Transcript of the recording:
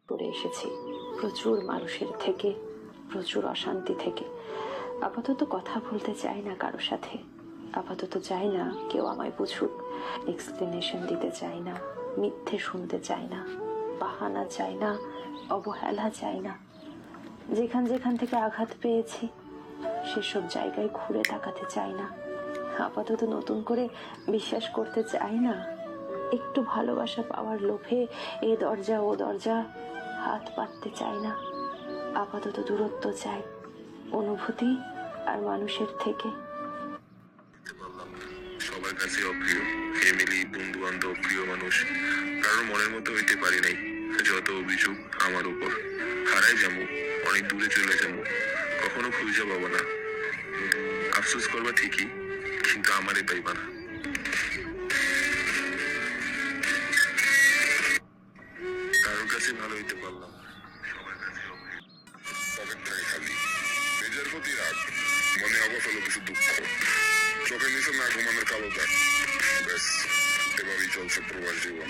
করে এসেছি প্রচুর মানুষের থেকে, প্রচুর অশান্তি থেকে। আপাতত কথা বলতে চাই না কারো সাথে, আপাতত চাই না কেউ আমায় বুঝুক, এক্সপ্লেনেশন দিতে চাই না, মিথ্যে শুনতে চাই না, বাহানা চাই না, অবহেলা চাই না। যেখান যেখান থেকে আঘাত পেয়েছি সেসব জায়গায় ঘুরে তাকাতে চাই না। আপাতত নতুন করে বিশ্বাস করতে চাই না। একটু ভালোবাসা পাওয়ার লোভে এ দরজা ও দরজা হাত পাততে চাই না। আপাতত দূরত্ব চাই, অনুভূতি আর মানুষের থেকে। সবার কাছে অপ্রিয়, ফ্যামিলি, বন্ধু বান্ধব, প্রিয় মানুষ কারোর মনের মতো হইতে পারি নাই। যত অভিযোগ আমার উপর, হারাই যাবো, অনেক দূরে চলে যাবো, কখনো খুঁজে পাবো না। আফসোস করবা ঠিকই, কিন্তু আমারই পাইবা না। কারোর কাছে ভালো হইতে পারলাম, সবার কাছে পকেটটাকে খালি, নিজের প্রতি রাগ, মনে অবসল কিছু দুঃখ, চোখের নিচে না ঘুমানোর কালো দাগ। ব্যাস, এভাবেই চলছে প্রবাস জীবন।